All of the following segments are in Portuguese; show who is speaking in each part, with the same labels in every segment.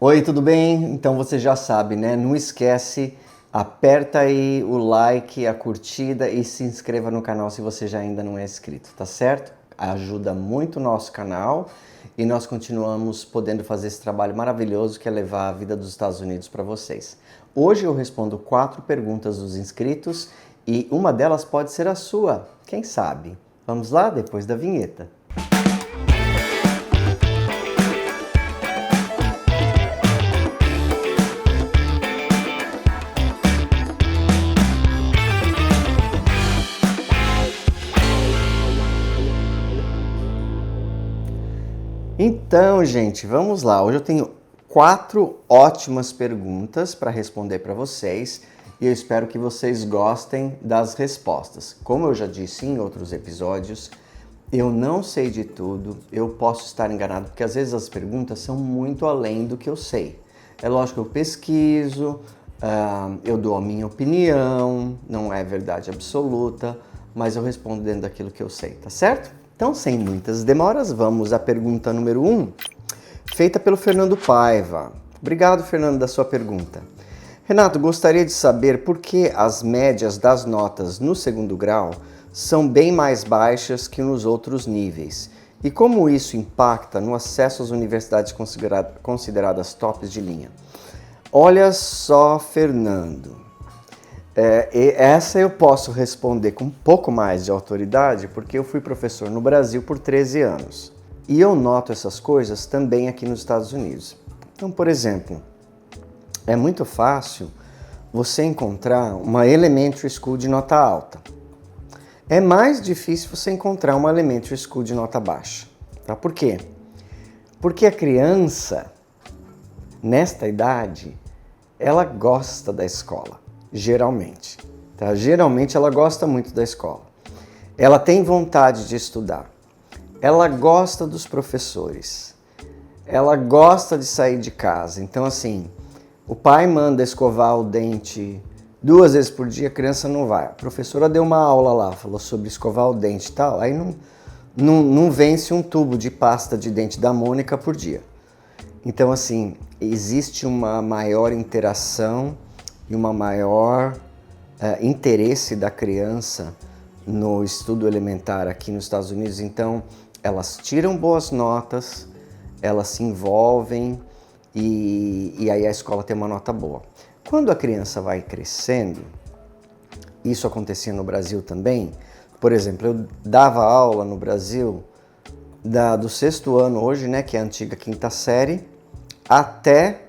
Speaker 1: Oi, tudo bem? Então você já sabe, né? Não esquece, aperta aí o like, a curtida e se inscreva no canal se você já ainda não é inscrito, tá certo? Ajuda muito o nosso canal e nós continuamos podendo fazer esse trabalho maravilhoso que é levar a vida dos Estados Unidos para vocês. Hoje eu respondo 4 perguntas dos inscritos e uma delas pode ser a sua, quem sabe? Vamos lá depois da vinheta. Então, gente, vamos lá. Hoje eu tenho 4 ótimas perguntas para responder para vocês e eu espero que vocês gostem das respostas. Como eu já disse em outros episódios, eu não sei de tudo, eu posso estar enganado, porque às vezes as perguntas são muito além do que eu sei. É lógico que eu pesquiso, eu dou a minha opinião, não é verdade absoluta, mas eu respondo dentro daquilo que eu sei, tá certo? Então, sem muitas demoras, vamos à pergunta número 1, feita pelo Fernando Paiva. Obrigado, Fernando, da sua pergunta. Renato, gostaria de saber por que as médias das notas no segundo grau são bem mais baixas que nos outros níveis e como isso impacta no acesso às universidades consideradas tops de linha. Olha só, Fernando. Essa eu posso responder com um pouco mais de autoridade porque eu fui professor no Brasil por 13 anos. E eu noto essas coisas também aqui nos Estados Unidos. Então, por exemplo, é muito fácil você encontrar uma elementary school de nota alta. É mais difícil você encontrar uma elementary school de nota baixa. Tá? Por quê? Porque a criança, nesta idade, ela gosta da escola. Geralmente, tá? Geralmente ela gosta muito da escola. Ela tem vontade de estudar. Ela gosta dos professores. Ela gosta de sair de casa. Então, assim, o pai manda escovar o dente 2 vezes por dia, a criança não vai. A professora deu uma aula lá, falou sobre escovar o dente e tal. Aí não vence um tubo de pasta de dente da Mônica por dia. Então, assim, existe uma maior interação e uma maior interesse da criança no estudo elementar aqui nos Estados Unidos. Então, elas tiram boas notas, elas se envolvem e aí a escola tem uma nota boa. Quando a criança vai crescendo, isso acontecia no Brasil também. Por exemplo, eu dava aula no Brasil do 6º ano hoje, né, que é a antiga 5ª série, até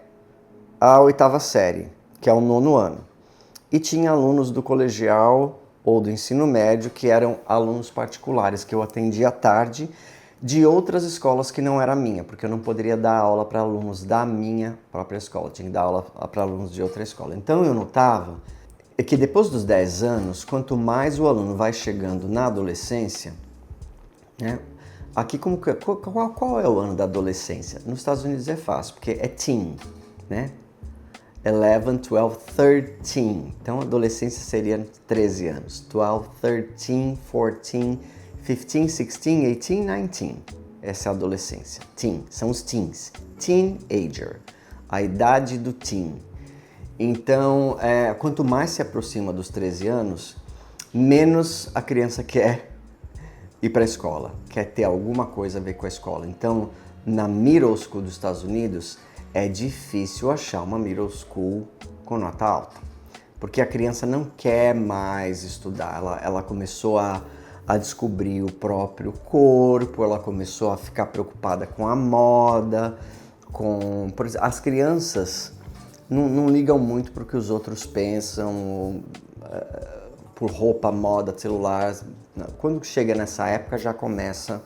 Speaker 1: a 8ª série, que é o 9º ano. E tinha alunos do colegial ou do ensino médio que eram alunos particulares, que eu atendia à tarde, de outras escolas que não era a minha, porque eu não poderia dar aula para alunos da minha própria escola, tinha que dar aula para alunos de outra escola. Então eu notava que depois dos 10 anos, quanto mais o aluno vai chegando na adolescência, né? Aqui qual é o ano da adolescência? Nos Estados Unidos é fácil, porque é teen, né? 11, 12, 13. Então, a adolescência seria 13 anos. 12, 13, 14, 15, 16, 18, 19. Essa é a adolescência. Teen, são os teens. Teenager, a idade do teen. Então, quanto mais se aproxima dos 13 anos, menos a criança quer ir para a escola, quer ter alguma coisa a ver com a escola. Então, na middle school dos Estados Unidos, é difícil achar uma middle school com nota alta, porque a criança não quer mais estudar, ela começou a descobrir o próprio corpo, ela começou a ficar preocupada com a moda, por exemplo, as crianças não ligam muito para o que os outros pensam, por roupa, moda, celular. Quando chega nessa época já começa,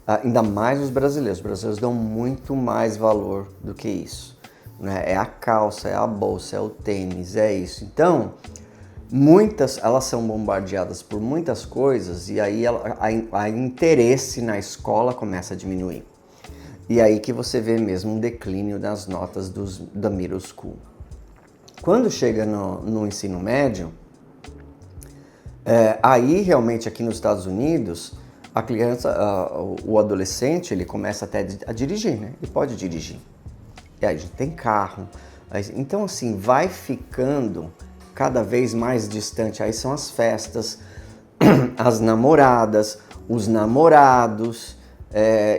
Speaker 1: ainda mais os brasileiros dão muito mais valor do que isso, né? É a calça, é a bolsa, é o tênis, é isso. Então, elas são bombardeadas por muitas coisas e aí a interesse na escola começa a diminuir. E aí que você vê mesmo um declínio das notas da middle school. Quando chega no ensino médio, aí realmente aqui nos Estados Unidos, a criança, o adolescente, ele começa até a dirigir, né? Ele pode dirigir. E aí a gente tem carro. Então, assim, vai ficando cada vez mais distante. Aí são as festas, as namoradas, os namorados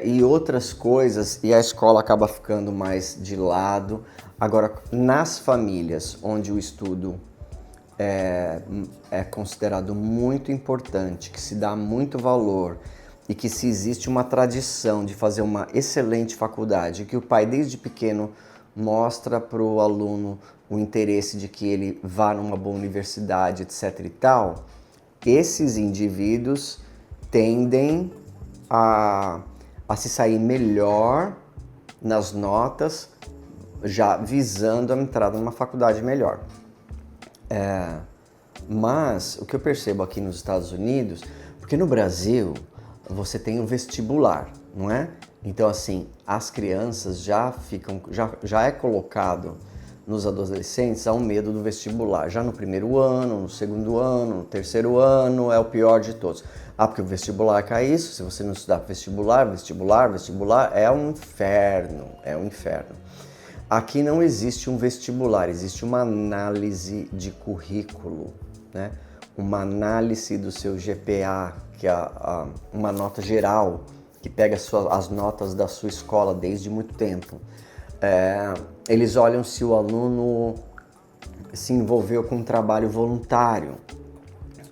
Speaker 1: e outras coisas. E a escola acaba ficando mais de lado. Agora, nas famílias onde o estudo é considerado muito importante, que se dá muito valor e que se existe uma tradição de fazer uma excelente faculdade, que o pai desde pequeno mostra para o aluno o interesse de que ele vá numa boa universidade, etc e tal, esses indivíduos tendem a se sair melhor nas notas, já visando a entrada numa faculdade melhor. Mas o que eu percebo aqui nos Estados Unidos, porque no Brasil você tem o vestibular, não é? Então assim, as crianças já é colocado nos adolescentes um medo do vestibular. Já no primeiro ano, no segundo ano, no terceiro ano é o pior de todos. Porque o vestibular cai isso, se você não estudar vestibular é um inferno, é um inferno. Aqui não existe um vestibular, existe uma análise de currículo, né? Uma análise do seu GPA, que é uma nota geral, que pega as notas da sua escola desde muito tempo. Eles olham se o aluno se envolveu com um trabalho voluntário,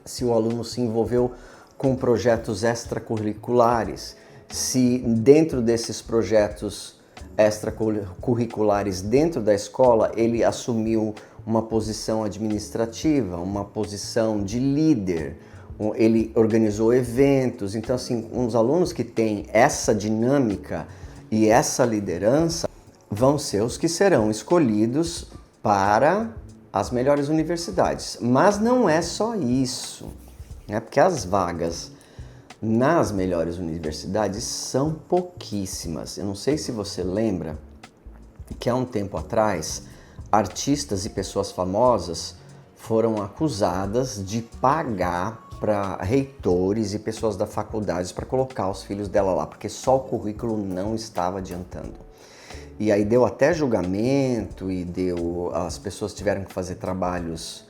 Speaker 1: se o aluno se envolveu com projetos extracurriculares, se dentro desses projetos extracurriculares dentro da escola ele assumiu uma posição administrativa, uma posição de líder, ele organizou eventos. Então assim, uns alunos que têm essa dinâmica e essa liderança vão ser os que serão escolhidos para as melhores universidades. Mas não é só isso, né? Porque as vagas nas melhores universidades são pouquíssimas. Eu não sei se você lembra que há um tempo atrás, artistas e pessoas famosas foram acusadas de pagar para reitores e pessoas da faculdade para colocar os filhos dela lá, porque só o currículo não estava adiantando. E aí deu até julgamento e as pessoas tiveram que fazer trabalhos,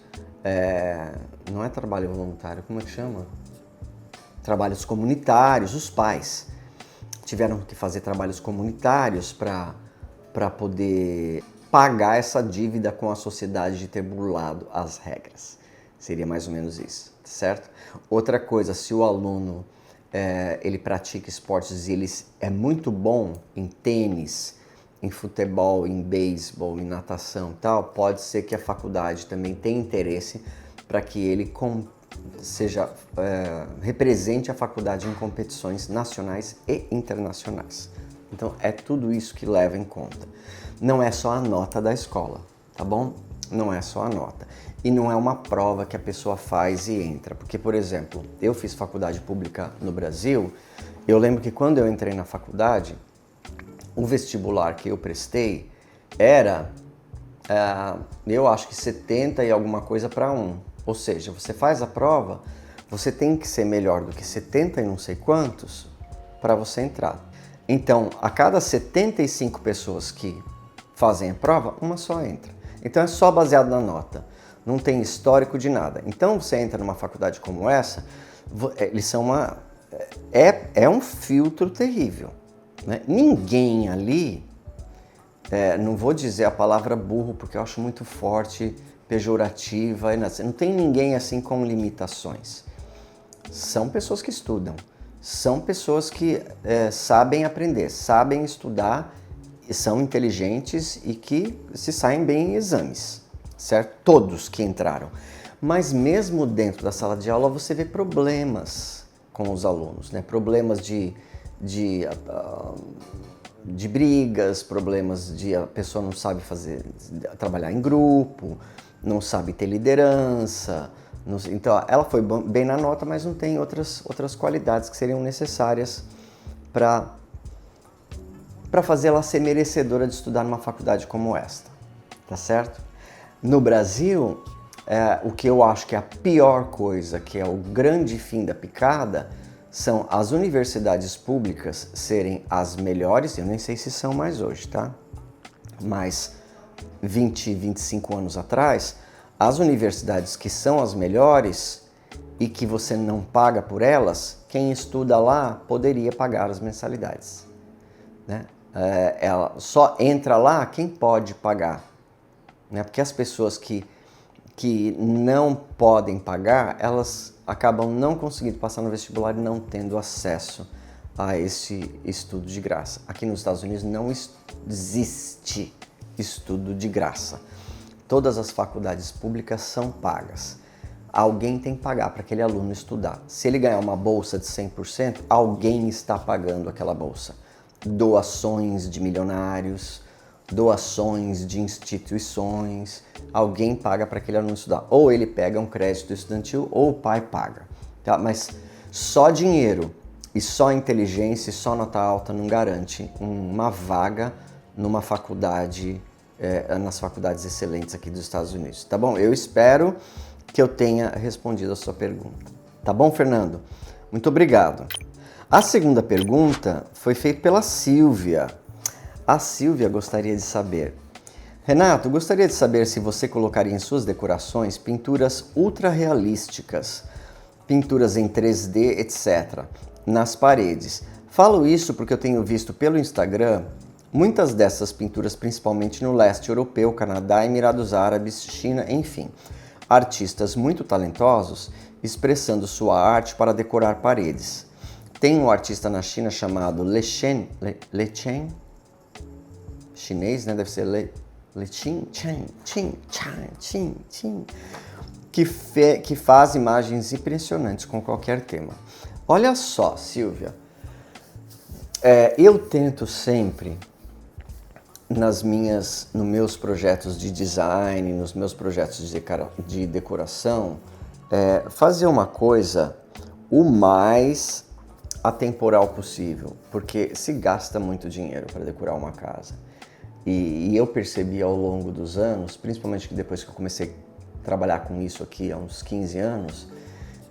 Speaker 1: não é trabalho voluntário, como é que chama? Trabalhos comunitários, os pais tiveram que fazer trabalhos comunitários para poder pagar essa dívida com a sociedade de ter burlado as regras. Seria mais ou menos isso, certo? Outra coisa, se o aluno ele pratica esportes e ele é muito bom em tênis, em futebol, em beisebol, em natação e tal, pode ser que a faculdade também tenha interesse para que ele represente a faculdade em competições nacionais e internacionais. Então é tudo isso que leva em conta. Não é só a nota da escola, tá bom? Não é só a nota. E não é uma prova que a pessoa faz e entra. Porque, por exemplo, eu fiz faculdade pública no Brasil, eu lembro que quando eu entrei na faculdade, o vestibular que eu prestei era, eu acho que 70 e alguma coisa para 1. Ou seja, você faz a prova, você tem que ser melhor do que 70 e não sei quantos para você entrar. Então, a cada 75 pessoas que fazem a prova, uma só entra. Então é só baseado na nota, não tem histórico de nada. Então você entra numa faculdade como essa, eles são um filtro terrível, né? Ninguém ali, não vou dizer a palavra burro porque eu acho muito forte, pejorativa, não tem ninguém assim com limitações. São pessoas que estudam, são pessoas que sabem aprender, sabem estudar, são inteligentes e que se saem bem em exames, certo? Todos que entraram. Mas mesmo dentro da sala de aula você vê problemas com os alunos, né? Problemas de brigas, problemas de a pessoa não sabe trabalhar em grupo, não sabe ter liderança. Então ela foi bem na nota, mas não tem outras qualidades que seriam necessárias para fazê-la ser merecedora de estudar numa faculdade como esta, tá certo? No Brasil, o que eu acho que é a pior coisa, que é o grande fim da picada, são as universidades públicas serem as melhores, eu nem sei se são mais hoje, tá? Mas 20, 25 anos atrás, as universidades que são as melhores e que você não paga por elas, quem estuda lá poderia pagar as mensalidades, né? Ela só entra lá quem pode pagar, né? Porque as pessoas que não podem pagar, elas acabam não conseguindo passar no vestibular e não tendo acesso a esse estudo de graça. Aqui nos Estados Unidos não existe estudo de graça. Todas as faculdades públicas são pagas. Alguém tem que pagar para aquele aluno estudar. Se ele ganhar uma bolsa de 100%, alguém está pagando aquela bolsa. Doações de milionários, doações de instituições, alguém paga para aquele aluno estudar. Ou ele pega um crédito estudantil ou o pai paga. Tá? Mas só dinheiro e só inteligência e só nota alta não garante uma vaga numa faculdade, nas faculdades excelentes aqui dos Estados Unidos. Tá bom? Eu espero que eu tenha respondido a sua pergunta. Tá bom, Fernando? Muito obrigado. A segunda pergunta foi feita pela Silvia. A Silvia gostaria de saber: Renato, gostaria de saber se você colocaria em suas decorações pinturas ultra realísticas, pinturas em 3D, etc., nas paredes. Falo isso porque eu tenho visto pelo Instagram muitas dessas pinturas, principalmente no leste europeu, Canadá, Emirados Árabes, China, enfim. Artistas muito talentosos expressando sua arte para decorar paredes. Tem um artista na China chamado Le Chen, chinês, né? Deve ser Le Chin, que faz imagens impressionantes com qualquer tema. Olha só, Silvia, eu tento sempre nos meus projetos de design, nos meus projetos de decoração, fazer uma coisa o mais atemporal possível, porque se gasta muito dinheiro para decorar uma casa. E eu percebi ao longo dos anos, principalmente depois que eu comecei a trabalhar com isso aqui há uns 15 anos,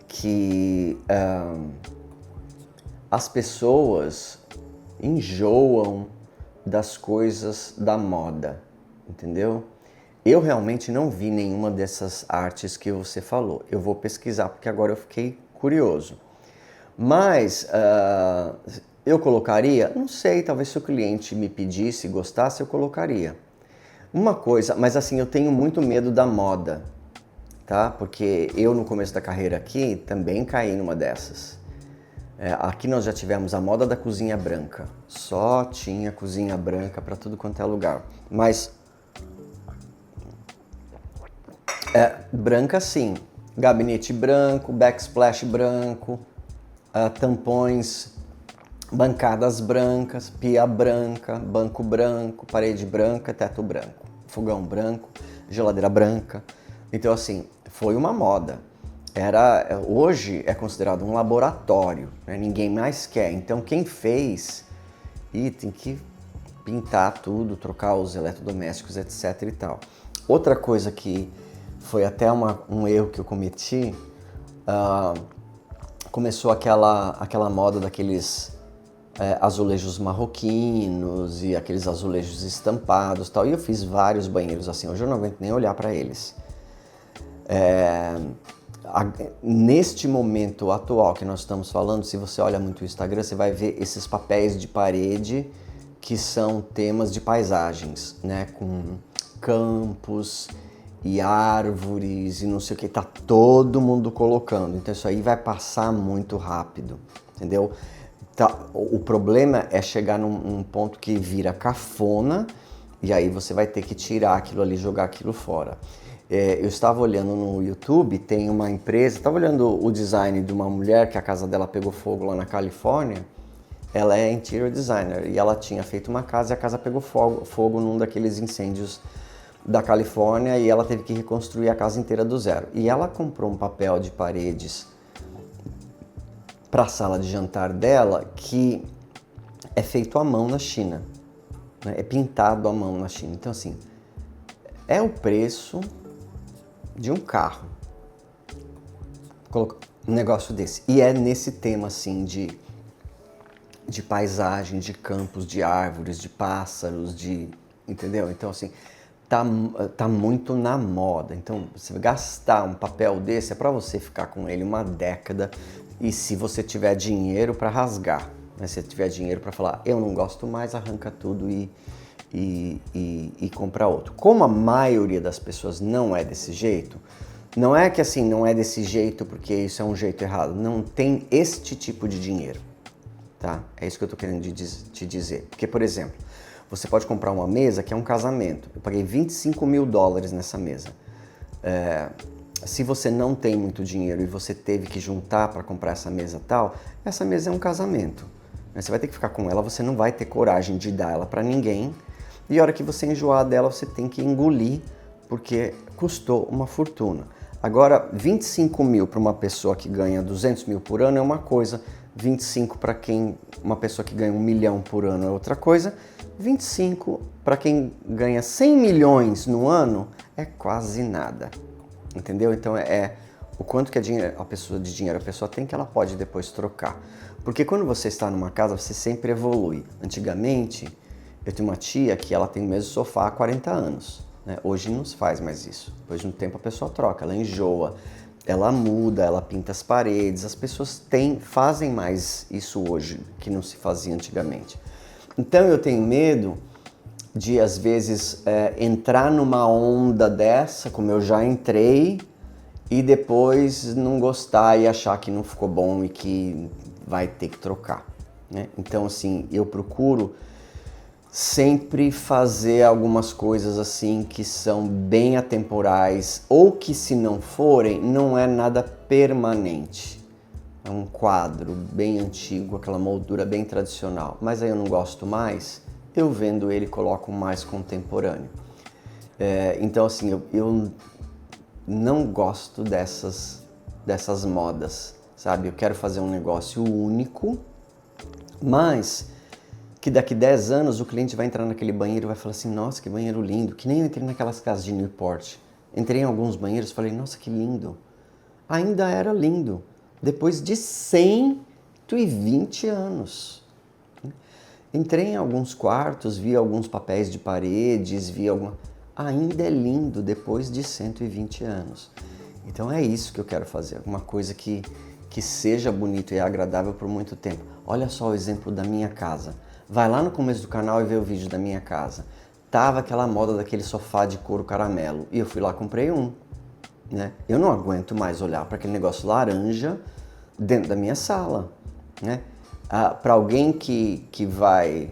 Speaker 1: que as pessoas enjoam das coisas da moda, entendeu? Eu realmente não vi nenhuma dessas artes que você falou. Eu vou pesquisar porque agora eu fiquei curioso. Mas eu colocaria? Não sei, talvez se o cliente me pedisse, gostasse, eu colocaria. Uma coisa, mas assim, eu tenho muito medo da moda, tá? Porque eu no começo da carreira aqui também caí numa dessas. Aqui nós já tivemos a moda da cozinha branca. Só tinha cozinha branca para tudo quanto é lugar. Mas branca sim, gabinete branco, backsplash branco, tampões, bancadas brancas, pia branca, banco branco, parede branca, teto branco, fogão branco, geladeira branca. Então assim, foi uma moda. Hoje é considerado um laboratório, né? Ninguém mais quer. Então quem fez, tem que pintar tudo, trocar os eletrodomésticos, etc e tal. Outra coisa que foi até um erro que eu cometi, começou aquela moda daqueles azulejos marroquinos e aqueles azulejos estampados e tal. E eu fiz vários banheiros assim, hoje eu não aguento nem olhar para eles. Neste momento atual que nós estamos falando, se você olha muito o Instagram, você vai ver esses papéis de parede que são temas de paisagens, né? Com campos e árvores e não sei o que, tá todo mundo colocando. Então isso aí vai passar muito rápido, entendeu? O problema é chegar num ponto que vira cafona e aí você vai ter que tirar aquilo ali, jogar aquilo fora. Eu estava olhando no YouTube, tem uma empresa, estava olhando o design de uma mulher que a casa dela pegou fogo lá na Califórnia. Ela é interior designer e ela tinha feito uma casa e a casa pegou fogo num daqueles incêndios da Califórnia e ela teve que reconstruir a casa inteira do zero. E ela comprou um papel de paredes para a sala de jantar dela que é feito à mão na China, né? É pintado à mão na China. Então assim, é o preço de um carro, um negócio desse. E é nesse tema assim de paisagem, de campos, de árvores, de pássaros, entendeu? Então, assim, tá muito na moda. Então, você gastar um papel desse é para você ficar com ele uma década e se você tiver dinheiro para rasgar, né? Se tiver dinheiro para falar, eu não gosto mais, arranca tudo e compra outro. Como a maioria das pessoas não é desse jeito, não é que assim, não é desse jeito porque isso é um jeito errado, não tem este tipo de dinheiro, tá? É isso que eu tô querendo te dizer. Porque, por exemplo, você pode comprar uma mesa que é um casamento. Eu paguei $25 mil nessa mesa. Se você não tem muito dinheiro e você teve que juntar para comprar essa mesa tal, essa mesa é um casamento. Você vai ter que ficar com ela, você não vai ter coragem de dar ela para ninguém. E a hora que você enjoar dela, você tem que engolir, porque custou uma fortuna. Agora, 25 mil para uma pessoa que ganha 200 mil por ano é uma coisa, 25 para uma pessoa que ganha 1 milhão por ano é outra coisa, 25 para quem ganha 100 milhões no ano é quase nada, entendeu? Então o quanto que a pessoa tem que ela pode depois trocar. Porque quando você está numa casa, você sempre evolui. Antigamente, eu tenho uma tia que ela tem o mesmo sofá há 40 anos. Né? Hoje não se faz mais isso. Depois de um tempo a pessoa troca, ela enjoa, ela muda, ela pinta as paredes. As pessoas fazem mais isso hoje que não se fazia antigamente. Então eu tenho medo de, às vezes, entrar numa onda dessa, como eu já entrei, e depois não gostar e achar que não ficou bom e que vai ter que trocar. Né? Então, assim, eu procuro sempre fazer algumas coisas assim que são bem atemporais ou que, se não forem, não é nada permanente. É um quadro bem antigo, aquela moldura bem tradicional, mas aí eu não gosto mais, eu vendo ele coloco mais contemporâneo. Então, assim, eu não gosto dessas modas, sabe? Eu quero fazer um negócio único, mas que daqui 10 anos o cliente vai entrar naquele banheiro e vai falar assim, nossa, que banheiro lindo, que nem eu entrei naquelas casas de Newport. Entrei em alguns banheiros e falei, nossa, que lindo. Ainda era lindo, depois de 120 anos. Entrei em alguns quartos, vi alguns papéis de paredes, ainda é lindo depois de 120 anos. Então é isso que eu quero fazer, alguma coisa que seja bonito e agradável por muito tempo. Olha só o exemplo da minha casa. Vai lá no começo do canal e vê o vídeo da minha casa. Tava aquela moda daquele sofá de couro caramelo e eu fui lá e comprei um. Né? Eu não aguento mais olhar para aquele negócio laranja dentro da minha sala. Né? Para alguém que vai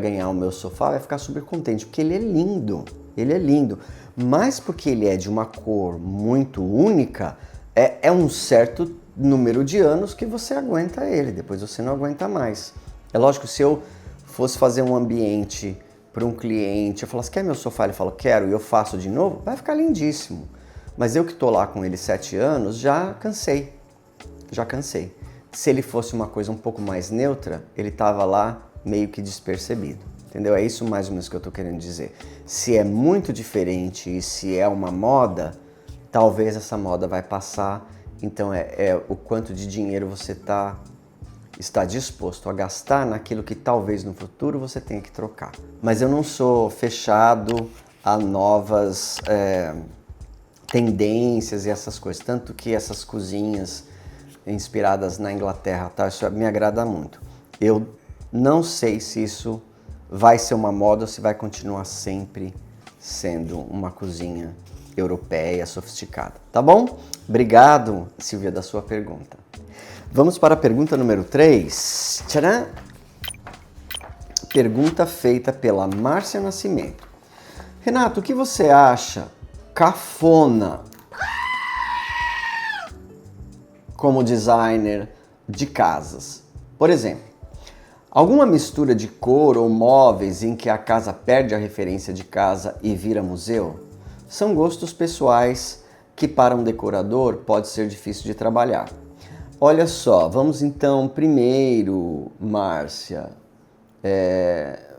Speaker 1: ganhar o meu sofá vai ficar super contente, porque ele é lindo, mas porque ele é de uma cor muito única, é um certo número de anos que você aguenta ele, depois você não aguenta mais. É lógico, se eu fosse fazer um ambiente para um cliente, eu falasse, quer meu sofá? Ele fala, quero, e eu faço de novo, vai ficar lindíssimo. Mas eu que estou lá com ele 7 anos, já cansei. Se ele fosse uma coisa um pouco mais neutra, ele estava lá meio que despercebido. Entendeu? É isso mais ou menos que eu estou querendo dizer. Se é muito diferente e se é uma moda, talvez essa moda vai passar. Então é o quanto de dinheiro você está disposto a gastar naquilo que talvez no futuro você tenha que trocar. Mas eu não sou fechado a novas tendências e essas coisas. Tanto que essas cozinhas inspiradas na Inglaterra, tá? Isso me agrada muito. Eu não sei se isso vai ser uma moda ou se vai continuar sempre sendo uma cozinha europeia, sofisticada. Tá bom? Obrigado, Silvia, da sua pergunta. Vamos para a pergunta número 3. Tcharam! Pergunta feita pela Márcia Nascimento. Renato, o que você acha cafona como designer de casas? Por exemplo, alguma mistura de cor ou móveis em que a casa perde a referência de casa e vira museu? São gostos pessoais que para um decorador pode ser difícil de trabalhar. Olha só, vamos então primeiro, Márcia,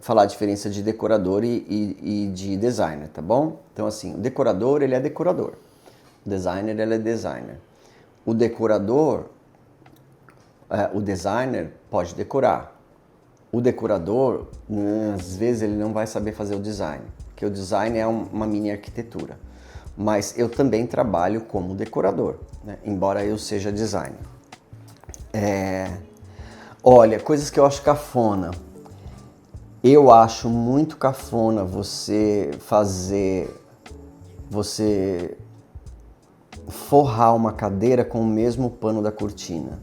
Speaker 1: falar a diferença de decorador e de designer, tá bom? Então assim, o decorador, ele é decorador. O designer, ele é designer. O decorador, o designer pode decorar. o decorador, às vezes ele não vai saber fazer o design, porque o design é uma mini arquitetura. Mas eu também trabalho como decorador, né? Embora eu seja designer. Olha, coisas que eu acho cafona. Eu acho muito cafona você forrar uma cadeira com o mesmo pano da cortina.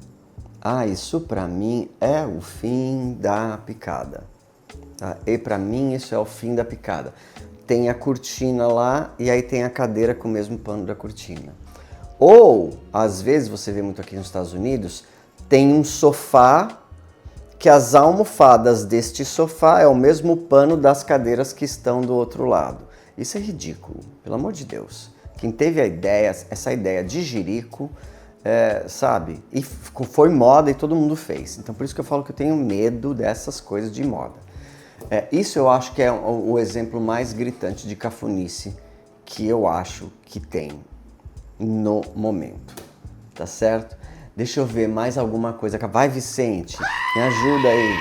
Speaker 1: Ah, isso pra mim é o fim da picada. Tá? E pra mim isso é o fim da picada. Tem a cortina lá e aí tem a cadeira com o mesmo pano da cortina. Ou, às vezes, você vê muito aqui nos Estados Unidos, tem um sofá que as almofadas deste sofá é o mesmo pano das cadeiras que estão do outro lado. Isso é ridículo, pelo amor de Deus. Quem teve a ideia, essa ideia de jirico, sabe? E foi moda e todo mundo fez. Então por isso que eu falo que eu tenho medo dessas coisas de moda. Isso eu acho que é o exemplo mais gritante de cafonice que eu acho que tem no momento. Tá certo? Deixa eu ver mais alguma coisa. Vai, Vicente, me ajuda aí.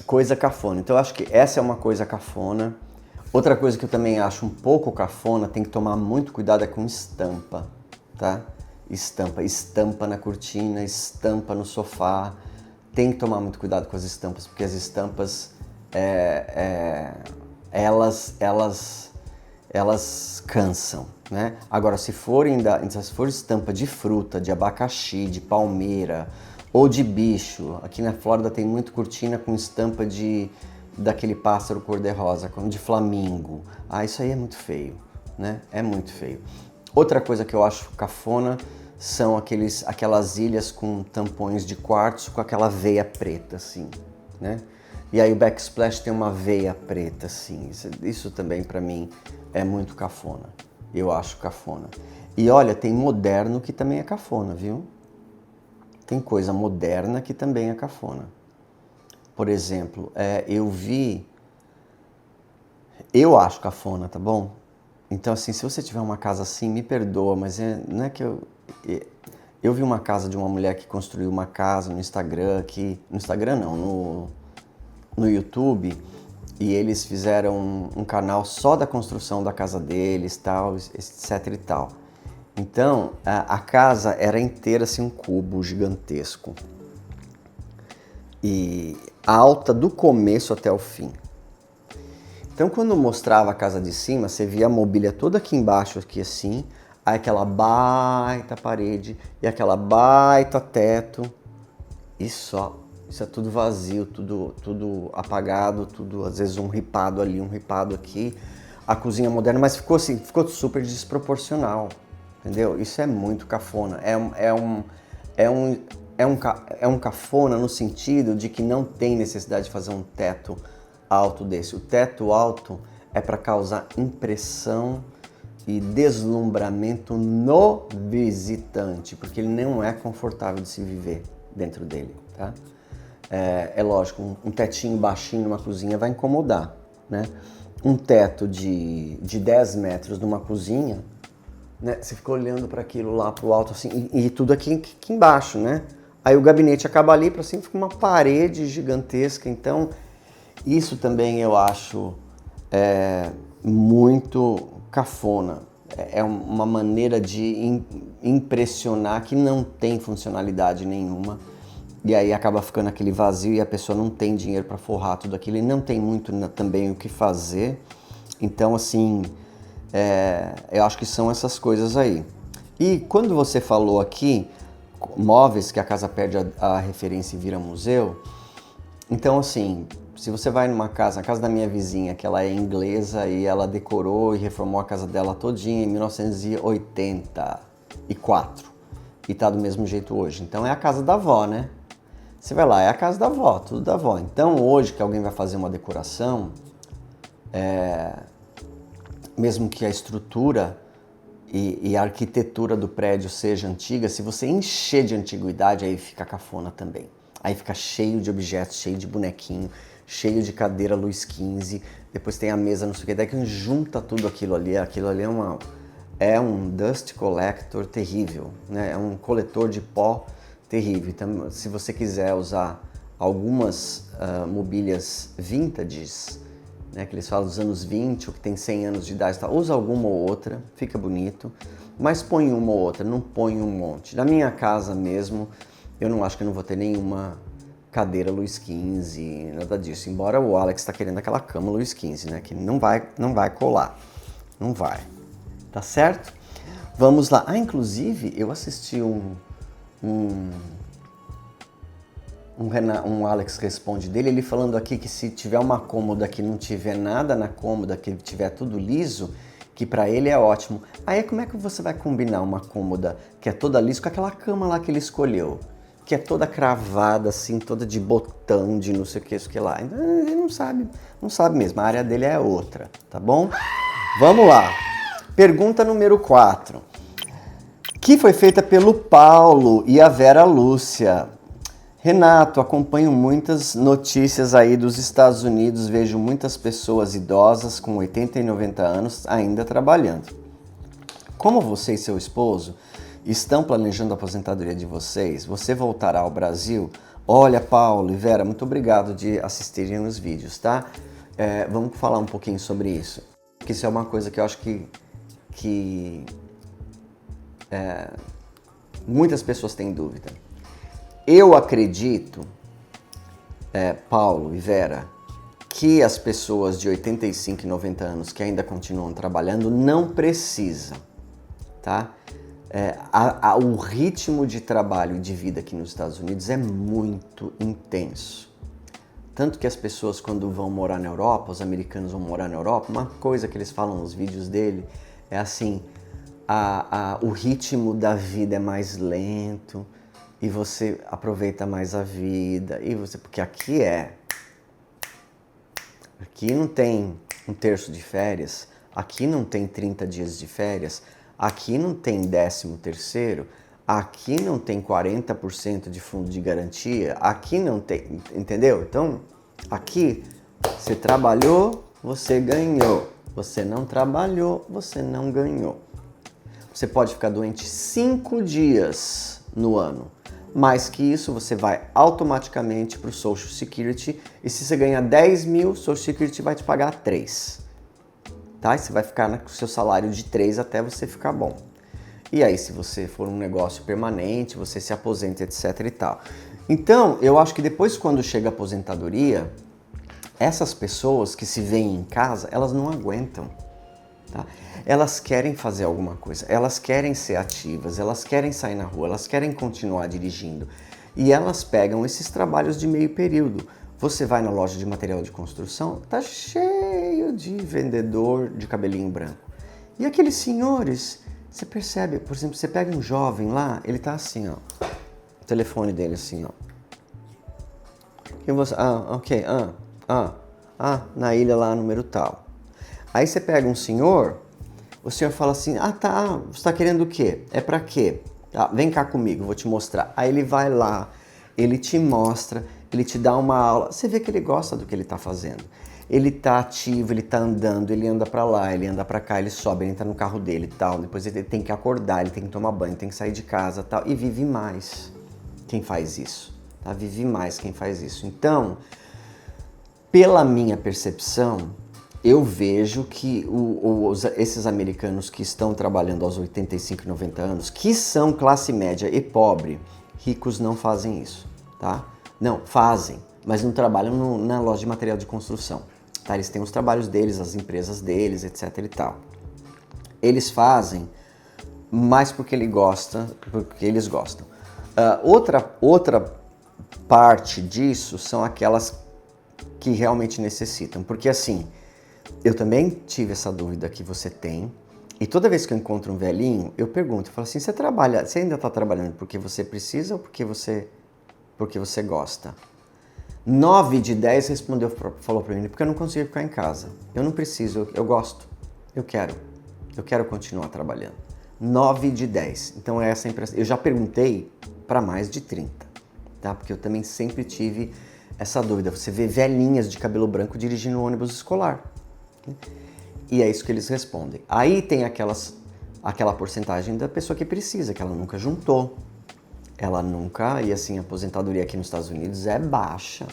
Speaker 1: Coisa cafona. Então eu acho que essa é uma coisa cafona. Outra coisa que eu também acho um pouco cafona, tem que tomar muito cuidado, é com estampa, tá? Estampa na cortina, estampa no sofá. Tem que tomar muito cuidado com as estampas, porque as estampas, elas cansam, né? Agora, se for estampa de fruta, de abacaxi, de palmeira ou de bicho, aqui na Flórida tem muito cortina com estampa daquele pássaro cor-de-rosa, como de flamingo. Ah, isso aí é muito feio, né? É muito feio. Outra coisa que eu acho cafona são aquelas ilhas com tampões de quartzo com aquela veia preta, assim, né? E aí o backsplash tem uma veia preta, assim. Isso também pra mim é muito cafona. Eu acho cafona. E olha, tem moderno que também é cafona, viu? Tem coisa moderna que também é cafona. Por exemplo, eu acho cafona, tá bom? Então assim, se você tiver uma casa assim, me perdoa, mas não é que eu vi uma casa de uma mulher que construiu uma casa no Instagram, no Instagram não, no YouTube, e eles fizeram um canal só da construção da casa deles, tal, etc e tal. Então, a casa era inteira assim um cubo gigantesco. E alta do começo até o fim. Então, quando mostrava a casa de cima, você via a mobília toda aqui embaixo, aqui assim, aí aquela baita parede e aquela baita teto e só. Isso é tudo vazio, tudo apagado, tudo às vezes um ripado ali, um ripado aqui. A cozinha moderna, mas ficou assim, ficou super desproporcional, entendeu? Isso é muito cafona. É um cafona no sentido de que não tem necessidade de fazer um teto alto desse. O teto alto é para causar impressão e deslumbramento no visitante, porque ele não é confortável de se viver dentro dele, tá? É lógico, um tetinho baixinho numa cozinha vai incomodar, né? Um teto de 10 metros numa cozinha, né? Você fica olhando para aquilo lá pro alto assim, e tudo aqui embaixo, né? Aí o gabinete acaba ali, para cima fica uma parede gigantesca. Então, isso também eu acho muito cafona. É uma maneira de impressionar que não tem funcionalidade nenhuma. E aí acaba ficando aquele vazio e a pessoa não tem dinheiro para forrar tudo aquilo e não tem muito também o que fazer. Então, assim, eu acho que são essas coisas aí. E quando você falou aqui, móveis que a casa perde a referência e vira museu, então, assim, se você vai numa casa, a casa da minha vizinha, que ela é inglesa e ela decorou e reformou a casa dela todinha em 1984 e tá do mesmo jeito hoje. Então é a casa da avó, né? Você vai lá, é a casa da avó, tudo da avó. Então hoje que alguém vai fazer uma decoração, mesmo que a estrutura e a arquitetura do prédio seja antiga, se você encher de antiguidade, aí fica cafona também. Aí fica cheio de objetos, cheio de bonequinho, cheio de cadeira Luiz XV, depois tem a mesa, não sei o que, daí que junta tudo aquilo ali é um dust collector terrível, né? É um coletor de pó terrível. Então, se você quiser usar algumas mobílias vintages, né, que eles falam dos anos 20 ou que tem 100 anos de idade, tá? Usa alguma ou outra, fica bonito, mas põe uma ou outra, não põe um monte. Na minha casa mesmo, eu não acho que eu não vou ter nenhuma cadeira Luiz XV, nada disso. Embora o Alex está querendo aquela cama Luiz XV, né, que não vai colar, não vai, tá certo? Vamos lá. Ah, inclusive, eu assisti um Alex Responde dele, ele falando aqui que se tiver uma cômoda que não tiver nada na cômoda, que tiver tudo liso, que pra ele é ótimo. Aí como é que você vai combinar uma cômoda que é toda lisa com aquela cama lá que ele escolheu? Que é toda cravada, assim, toda de botão, de não sei o que, isso que lá. Ele não sabe mesmo, a área dele é outra, tá bom? Vamos lá. Pergunta número 4. Que foi feita pelo Paulo e a Vera Lúcia. Renato, acompanho muitas notícias aí dos Estados Unidos, vejo muitas pessoas idosas com 80 e 90 anos ainda trabalhando. Como você e seu esposo estão planejando a aposentadoria de vocês, você voltará ao Brasil? Olha, Paulo e Vera, muito obrigado de assistirem os vídeos, tá? Vamos falar um pouquinho sobre isso, porque isso é uma coisa que eu acho que muitas pessoas têm dúvida. Eu acredito, Paulo e Vera, que as pessoas de 85 e 90 anos que ainda continuam trabalhando não precisam, tá? O ritmo de trabalho e de vida aqui nos Estados Unidos é muito intenso. Tanto que as pessoas, quando vão morar na Europa, os americanos vão morar na Europa, uma coisa que eles falam nos vídeos dele é assim, o ritmo da vida é mais lento, e você aproveita mais a vida, porque aqui não tem um terço de férias, aqui não tem 30 dias de férias, aqui não tem 13º, aqui não tem 40% de fundo de garantia, aqui não tem, entendeu? Então, aqui você trabalhou, você ganhou, você não trabalhou, você não ganhou. Você pode ficar doente 5 dias no ano. Mais que isso, você vai automaticamente para o Social Security e se você ganhar 10 mil, o Social Security vai te pagar 3. Tá? E você vai ficar com o seu salário de 3 até você ficar bom. E aí, se você for um negócio permanente, você se aposenta, etc e tal. Então, eu acho que depois, quando chega a aposentadoria, essas pessoas que se veem em casa, elas não aguentam. Tá? Elas querem fazer alguma coisa, elas querem ser ativas, elas querem sair na rua, elas querem continuar dirigindo. E elas pegam esses trabalhos de meio período. Você vai na loja de material de construção, tá cheio de vendedor de cabelinho branco. E aqueles senhores, você percebe, por exemplo, você pega um jovem lá, ele tá assim, ó, o telefone dele assim, ó. E você, ok, na ilha lá, número tal. Aí você pega um senhor, o senhor fala assim, tá, você tá querendo o quê? É pra quê? Vem cá comigo, vou te mostrar. Aí ele vai lá, ele te mostra, ele te dá uma aula, você vê que ele gosta do que ele tá fazendo. Ele tá ativo, ele tá andando, ele anda pra lá, ele anda pra cá, ele sobe, ele entra no carro dele e tal, depois ele tem que acordar, ele tem que tomar banho, tem que sair de casa e tal, e vive mais quem faz isso, tá? Vive mais quem faz isso. Então, pela minha percepção, eu vejo que esses americanos que estão trabalhando aos 85 e 90 anos, que são classe média e pobre, ricos não fazem isso, tá? Não, fazem, mas não trabalham na loja de material de construção, tá? Eles têm os trabalhos deles, as empresas deles, etc e tal. Eles fazem mais porque eles gostam. Outra parte disso são aquelas que realmente necessitam, porque assim, eu também tive essa dúvida que você tem, e toda vez que eu encontro um velhinho, eu pergunto, eu falo assim, você ainda está trabalhando porque você precisa ou porque você gosta? 9 de 10 falou para mim, porque eu não consigo ficar em casa, eu não preciso, eu gosto, eu quero continuar trabalhando. 9 de 10, então é essa a impressão. Eu já perguntei para mais de 30, tá? Porque eu também sempre tive essa dúvida, você vê velhinhas de cabelo branco dirigindo um ônibus escolar. E é isso que eles respondem. Aí tem aquela porcentagem da pessoa que precisa, que ela nunca juntou, ela nunca, e assim, a aposentadoria aqui nos Estados Unidos é baixa.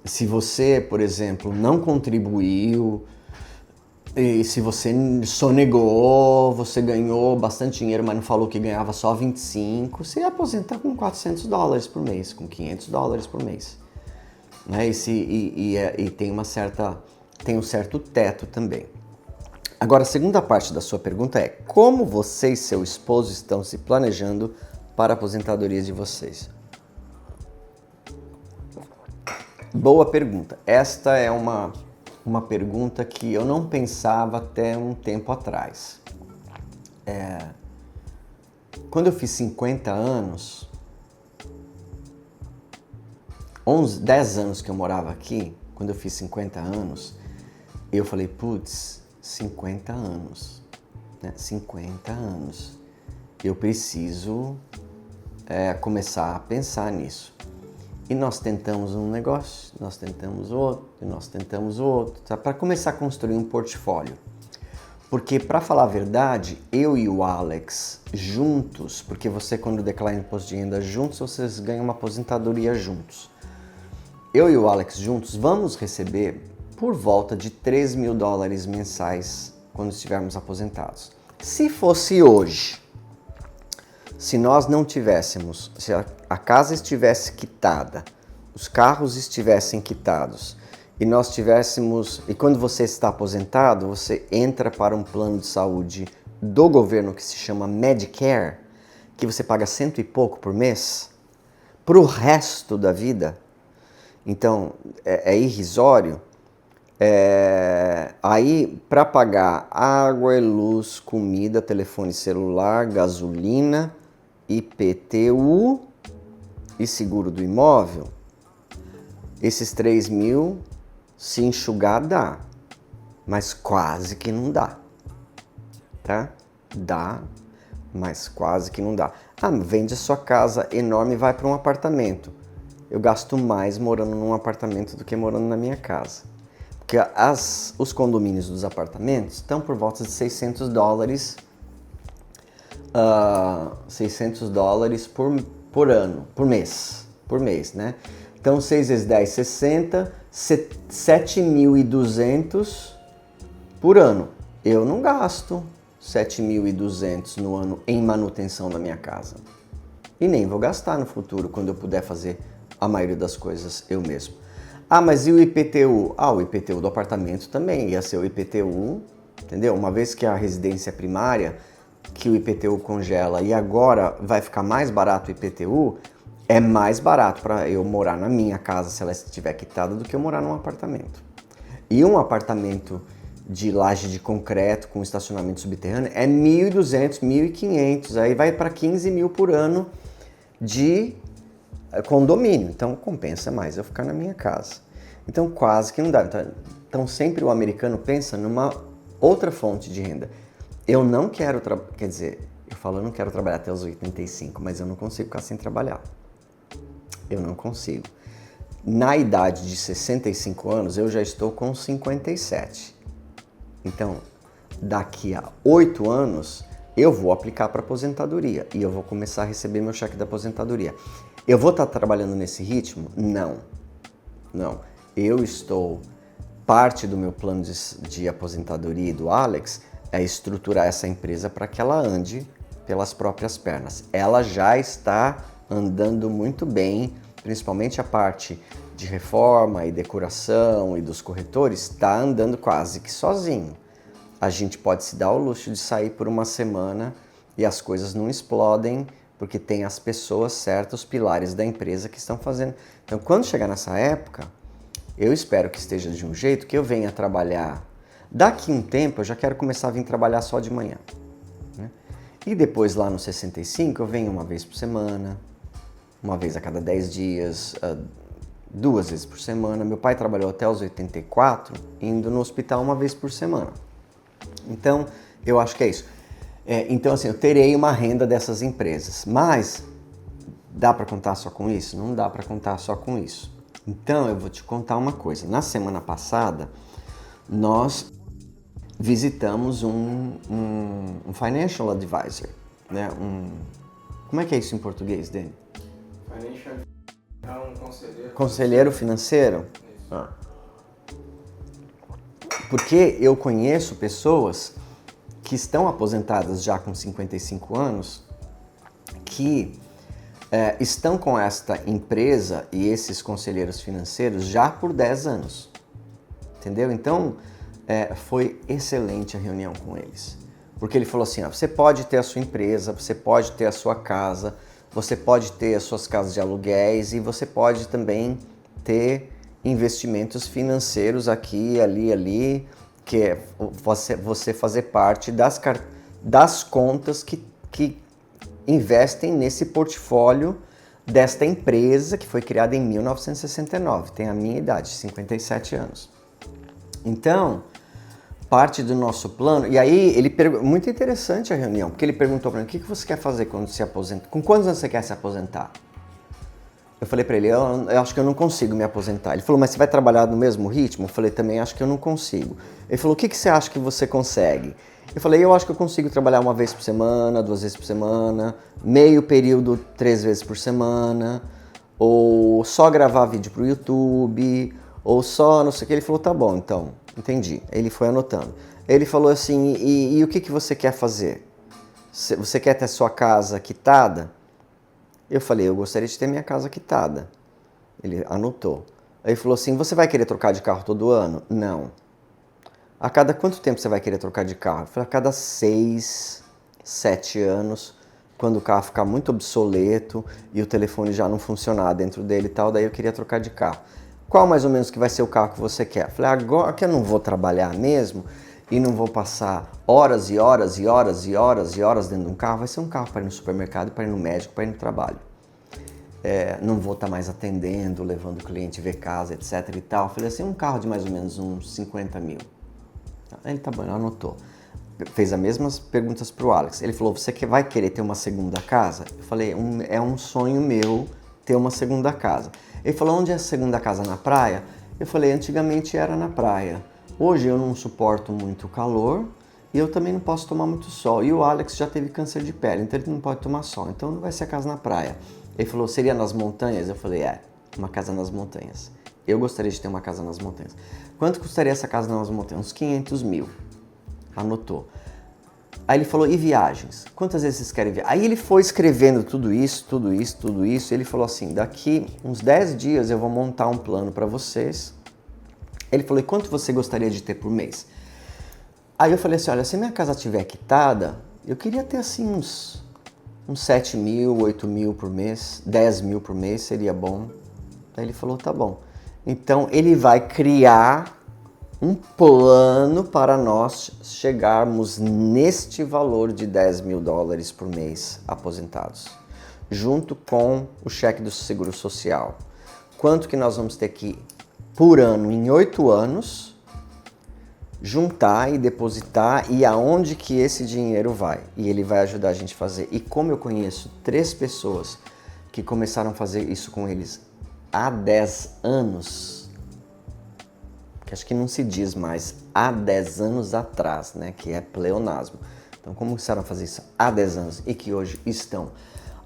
Speaker 1: Se você, por exemplo, não contribuiu, e se você sonegou, você ganhou bastante dinheiro, mas não falou que ganhava só 25, você ia aposentar com $400 por mês, com $500 por mês. Né? E tem tem um certo teto também. Agora, a segunda parte da sua pergunta é: como você e seu esposo estão se planejando para a aposentadoria de vocês? Boa pergunta. Esta é uma pergunta que eu não pensava até um tempo atrás. Quando eu fiz 50 anos, 10 anos que eu morava aqui, quando eu fiz 50 anos, eu falei, putz, 50 anos, né? 50 anos. Eu preciso começar a pensar nisso. E nós tentamos um negócio, nós tentamos outro, e nós tentamos outro, tá? Para começar a construir um portfólio. Porque, para falar a verdade, eu e o Alex juntos, porque você, quando declara imposto de renda juntos, vocês ganham uma aposentadoria juntos. Eu e o Alex juntos vamos receber por volta de $3.000 mensais quando estivermos aposentados. Se fosse hoje, se nós não tivéssemos, se a casa estivesse quitada, os carros estivessem quitados e nós tivéssemos, e quando você está aposentado, você entra para um plano de saúde do governo que se chama Medicare, que você paga cento e pouco por mês, para o resto da vida. Então, é irrisório. Aí, para pagar água, luz, comida, telefone celular, gasolina, IPTU e seguro do imóvel, esses 3.000 se enxugar dá, mas quase que não dá, tá? Dá, mas quase que não dá. Ah, vende a sua casa enorme e vai para um apartamento. Eu gasto mais morando num apartamento do que morando na minha casa. Porque os condomínios dos apartamentos estão por volta de $600, $600 por ano, por mês, né? Então 6 vezes 10, 60, 7.200 por ano. Eu não gasto 7.200 no ano em manutenção da minha casa. E nem vou gastar no futuro, quando eu puder fazer a maioria das coisas eu mesmo. Ah, mas e o IPTU? Ah, o IPTU do apartamento também ia ser o IPTU, entendeu? Uma vez que a residência primária, que o IPTU congela e agora vai ficar mais barato o IPTU, é mais barato para eu morar na minha casa, se ela estiver quitada, do que eu morar num apartamento. E um apartamento de laje de concreto com estacionamento subterrâneo é 1.200, 1.500, aí vai para 15.000 por ano de condomínio. Então compensa mais eu ficar na minha casa. Então quase que não dá. Então sempre o americano pensa numa outra fonte de renda. Eu não quero, quer dizer, eu não quero trabalhar até os 85, mas eu não consigo ficar sem trabalhar. Eu não consigo. Na idade de 65 anos, eu já estou com 57. Então, daqui a 8 anos, eu vou aplicar para aposentadoria e eu vou começar a receber meu cheque da aposentadoria. Eu vou estar trabalhando nesse ritmo? Não. Parte do meu plano de aposentadoria e do Alex é estruturar essa empresa para que ela ande pelas próprias pernas. Ela já está andando muito bem, principalmente a parte de reforma e decoração e dos corretores, está andando quase que sozinho. A gente pode se dar o luxo de sair por uma semana e as coisas não explodem, porque tem as pessoas certas, os pilares da empresa que estão fazendo. Então, quando chegar nessa época, eu espero que esteja de um jeito que eu venha trabalhar. Daqui um tempo, eu já quero começar a vir trabalhar só de manhã, né? E depois, lá no 65, eu venho uma vez por semana, uma vez a cada 10 dias, 2 vezes por semana. Meu pai trabalhou até os 84, indo no hospital uma vez por semana. Então, eu acho que é isso. Então, assim, eu terei uma renda dessas empresas, mas dá para contar só com isso? Não dá para contar só com isso. Então, eu vou te contar uma coisa. Na semana passada, nós visitamos um financial advisor, né? Como é que é isso em português, Dani?
Speaker 2: Financial é um conselheiro.
Speaker 1: Conselheiro financeiro?
Speaker 2: Isso.
Speaker 1: Ah. Porque eu conheço pessoas que estão aposentadas já com 55 anos, que estão com esta empresa e esses conselheiros financeiros já por 10 anos. Entendeu? Então, foi excelente a reunião com eles. Porque ele falou assim, ó, você pode ter a sua empresa, você pode ter a sua casa, você pode ter as suas casas de aluguéis e você pode também ter investimentos financeiros aqui, ali, que é você fazer parte das contas que investem nesse portfólio desta empresa que foi criada em 1969, tem a minha idade, 57 anos. Então, parte do nosso plano, e aí muito interessante a reunião, porque ele perguntou para mim, o que você quer fazer quando se aposenta? Com quantos anos você quer se aposentar? Eu falei para ele, eu acho que eu não consigo me aposentar. Ele falou, mas você vai trabalhar no mesmo ritmo? Eu falei, também acho que eu não consigo. Ele falou, o que você acha que você consegue? Eu falei, eu acho que eu consigo trabalhar 1 vez por semana, 2 vezes por semana, meio período 3 vezes por semana, ou só gravar vídeo pro YouTube, ou só não sei o que. Ele falou, tá bom, então, entendi. Ele foi anotando. Ele falou assim, e o que você quer fazer? Você quer ter sua casa quitada? Eu falei, eu gostaria de ter minha casa quitada. Ele anotou. Aí ele falou assim, você vai querer trocar de carro todo ano? Não. A cada quanto tempo você vai querer trocar de carro? Eu falei, a cada 6, 7 anos, quando o carro ficar muito obsoleto e o telefone já não funcionar dentro dele e tal, daí eu queria trocar de carro. Qual mais ou menos que vai ser o carro que você quer? Eu falei, agora que eu não vou trabalhar mesmo e não vou passar horas e horas e horas e horas e horas dentro de um carro, vai ser um carro para ir no supermercado, para ir no médico, para ir no trabalho. Não vou estar mais atendendo, levando o cliente ver casa, etc e tal. Eu falei assim, um carro de mais ou menos uns 50 mil. Ele tá bom, ele anotou. Fez as mesmas perguntas pro Alex. Ele falou, você vai querer ter uma segunda casa? Eu falei, é um sonho meu ter uma segunda casa. Ele falou, onde é a segunda casa? Na praia? Eu falei, antigamente era na praia. Hoje eu não suporto muito calor e eu também não posso tomar muito sol. E o Alex já teve câncer de pele, então ele não pode tomar sol. Então não vai ser a casa na praia. Ele falou, seria nas montanhas? Eu falei, uma casa nas montanhas. Eu gostaria de ter uma casa nas montanhas. Quanto custaria essa casa nas montanhas? Uns 500 mil. Anotou. Aí ele falou, e viagens? Quantas vezes vocês querem viajar? Aí ele foi escrevendo tudo isso. E ele falou assim, daqui uns 10 dias eu vou montar um plano para vocês. Ele falou, e quanto você gostaria de ter por mês? Aí eu falei assim, olha, se minha casa estiver quitada, eu queria ter assim uns 7 mil, 8 mil por mês, 10 mil por mês seria bom. Aí ele falou, tá bom. Então ele vai criar um plano para nós chegarmos neste valor de 10 mil dólares por mês aposentados, junto com o cheque do Seguro Social. Quanto que nós vamos ter que, por ano, em 8 anos, juntar e depositar e aonde que esse dinheiro vai. E ele vai ajudar a gente a fazer. E como eu conheço 3 pessoas que começaram a fazer isso com eles há 10 anos, que acho que não se diz mais há 10 anos atrás, né? Que é pleonasmo. Então, como começaram a fazer isso há 10 anos e que hoje estão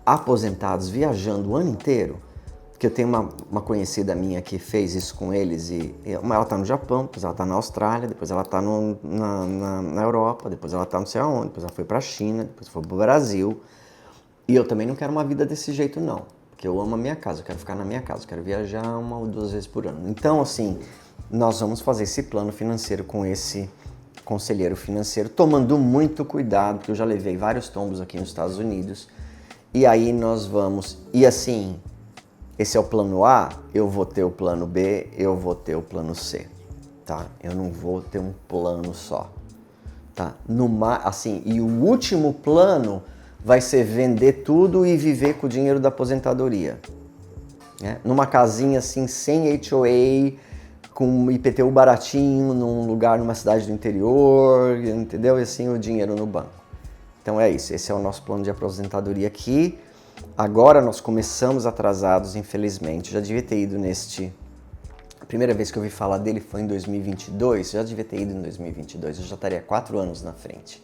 Speaker 1: aposentados, viajando o ano inteiro, que eu tenho uma conhecida minha que fez isso com eles e ela está no Japão, depois ela está na Austrália, depois ela está na Europa, depois ela está não sei aonde, depois ela foi para a China, depois foi para o Brasil. E eu também não quero uma vida desse jeito não, porque eu amo a minha casa, eu quero ficar na minha casa, eu quero viajar 1 ou 2 vezes por ano. Então, assim, nós vamos fazer esse plano financeiro com esse conselheiro financeiro, tomando muito cuidado, porque eu já levei vários tombos aqui nos Estados Unidos, e aí nós vamos, e assim, esse é o plano A, eu vou ter o plano B, eu vou ter o plano C, tá? Eu não vou ter um plano só, tá? Assim, e o último plano vai ser vender tudo e viver com o dinheiro da aposentadoria, né? Numa casinha assim, sem HOA, com IPTU baratinho, num lugar, numa cidade do interior, entendeu? E assim, o dinheiro no banco. Então é isso, esse é o nosso plano de aposentadoria aqui. Agora nós começamos atrasados, infelizmente. Eu já devia ter ido A primeira vez que eu ouvi falar dele foi em 2022, eu já devia ter ido em 2022, eu já estaria 4 anos na frente.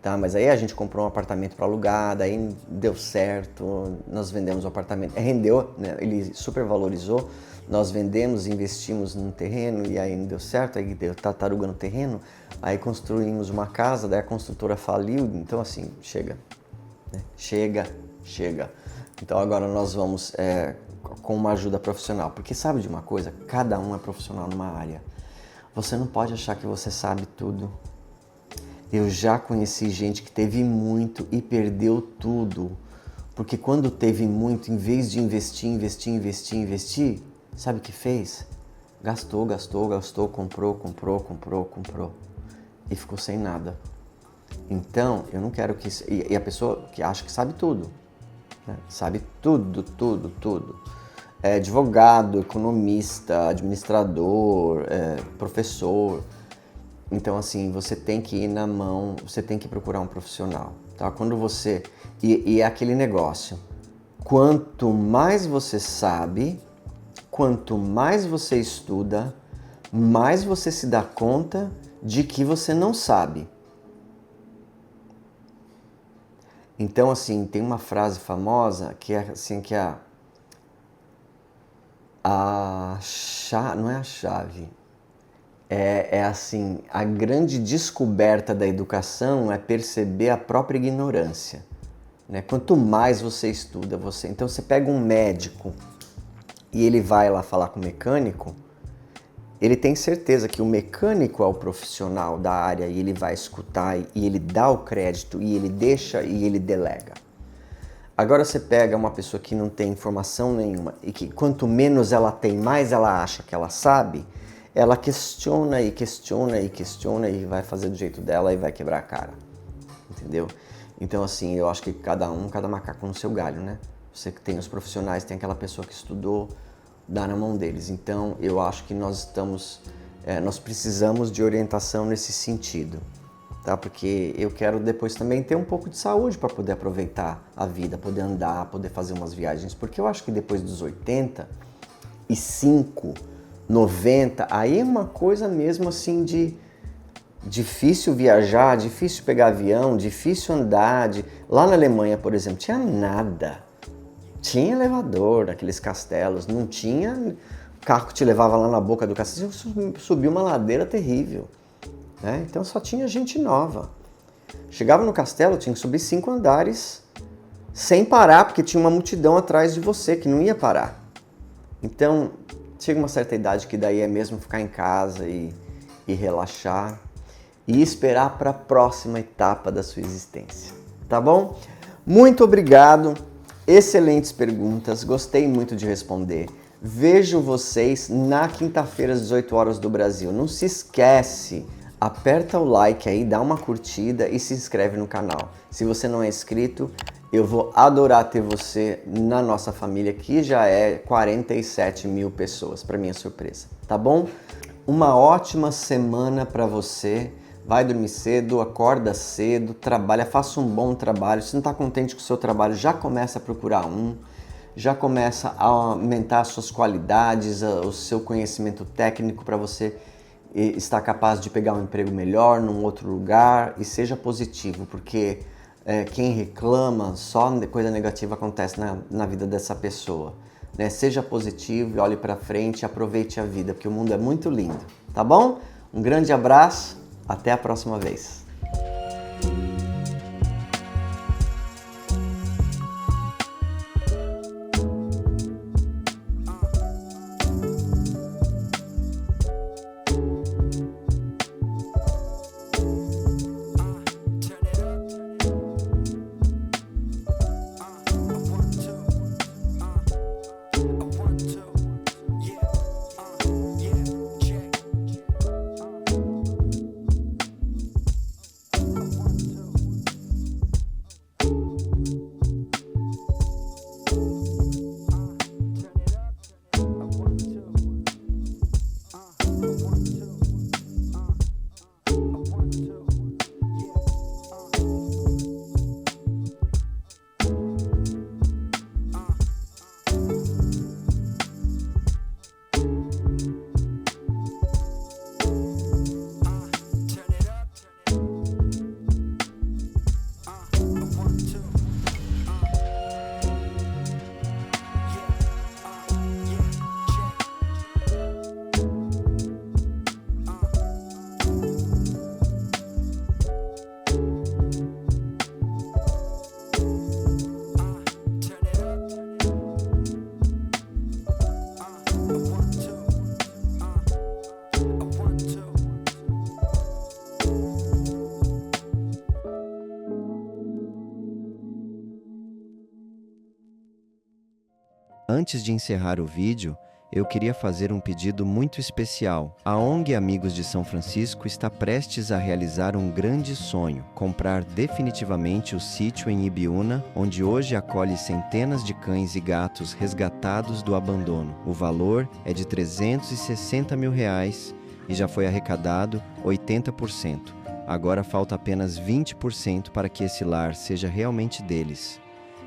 Speaker 1: tá? Mas aí a gente comprou um apartamento para alugar, daí deu certo, nós vendemos o apartamento, rendeu, né? Ele super valorizou, nós vendemos, investimos num terreno e aí não deu certo, aí deu tartaruga no terreno, aí construímos uma casa, daí a construtora faliu, então assim, chega, né? Chega. Então agora nós vamos com uma ajuda profissional, porque sabe de uma coisa? Cada um é profissional numa área. Você não pode achar que você sabe tudo. Eu já conheci gente que teve muito e perdeu tudo. Porque quando teve muito, em vez de investir, sabe o que fez? Gastou, comprou. E ficou sem nada. Então, eu não quero que... E a pessoa que acha que sabe tudo, né? Sabe tudo. É advogado, economista, administrador, professor. Então, assim, você tem que ir na mão, você tem que procurar um profissional, tá? Quando você... E é aquele negócio. Quanto mais você sabe, quanto mais você estuda, mais você se dá conta de que você não sabe. Então, assim, tem uma frase famosa que é assim, que não é a chave, é assim, a grande descoberta da educação é perceber a própria ignorância, né? Quanto mais você estuda, então você pega um médico e ele vai lá falar com o mecânico, ele tem certeza que o mecânico é o profissional da área e ele vai escutar e ele dá o crédito e ele deixa e ele delega. Agora você pega uma pessoa que não tem informação nenhuma e que quanto menos ela tem, mais ela acha que ela sabe, ela questiona e vai fazer do jeito dela e vai quebrar a cara, entendeu? Então assim, eu acho que cada macaco no seu galho, né? Você que tem os profissionais, tem aquela pessoa que estudou, dá na mão deles. Então eu acho que nós precisamos de orientação nesse sentido, tá? Porque eu quero depois também ter um pouco de saúde para poder aproveitar a vida, poder andar, poder fazer umas viagens, porque eu acho que depois dos 85, 90, aí é uma coisa mesmo assim de difícil viajar, difícil pegar avião, difícil andar. Lá na Alemanha, por exemplo, tinha nada. Tinha elevador naqueles castelos, não tinha carro que te levava lá na boca do castelo, subia uma ladeira terrível, né? Então só tinha gente nova. Chegava no castelo, tinha que subir 5 andares sem parar, porque tinha uma multidão atrás de você que não ia parar. Então chega uma certa idade que daí é mesmo ficar em casa e relaxar e esperar para a próxima etapa da sua existência, tá bom? Muito obrigado. Excelentes perguntas, gostei muito de responder. Vejo vocês na quinta-feira às 18 horas do Brasil. Não se esquece, aperta o like aí, dá uma curtida e se inscreve no canal. Se você não é inscrito, eu vou adorar ter você na nossa família, que já é 47 mil pessoas, para minha surpresa, tá bom? Uma ótima semana para você. Vai dormir cedo, acorda cedo, trabalha, faça um bom trabalho. Se não está contente com o seu trabalho, já começa a procurar já começa a aumentar as suas qualidades, o seu conhecimento técnico para você estar capaz de pegar um emprego melhor num outro lugar e seja positivo, porque quem reclama, só coisa negativa acontece na vida dessa pessoa, né? Seja positivo e olhe para frente e aproveite a vida, porque o mundo é muito lindo, tá bom? Um grande abraço. Até a próxima vez. Antes de encerrar o vídeo, eu queria fazer um pedido muito especial. A ONG Amigos de São Francisco está prestes a realizar um grande sonho: comprar definitivamente o sítio em Ibiúna, onde hoje acolhe centenas de cães e gatos resgatados do abandono. O valor é de R$360 mil e já foi arrecadado 80%. Agora falta apenas 20% para que esse lar seja realmente deles.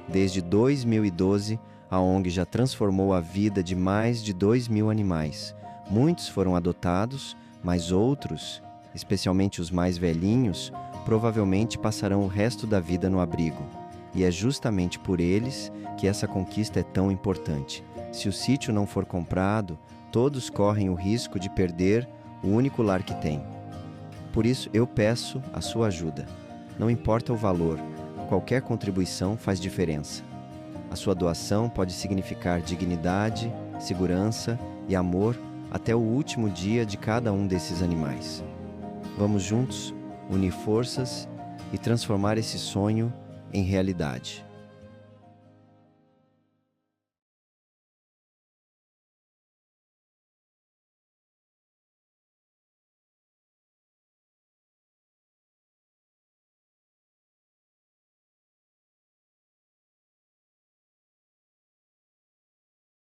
Speaker 1: Desde 2012, a ONG já transformou a vida de mais de 2.000 animais. Muitos foram adotados, mas outros, especialmente os mais velhinhos, provavelmente passarão o resto da vida no abrigo. E é justamente por eles que essa conquista é tão importante. Se o sítio não for comprado, todos correm o risco de perder o único lar que têm. Por isso, eu peço a sua ajuda. Não importa o valor, qualquer contribuição faz diferença. A sua doação pode significar dignidade, segurança e amor até o último dia de cada um desses animais. Vamos juntos unir forças e transformar esse sonho em realidade.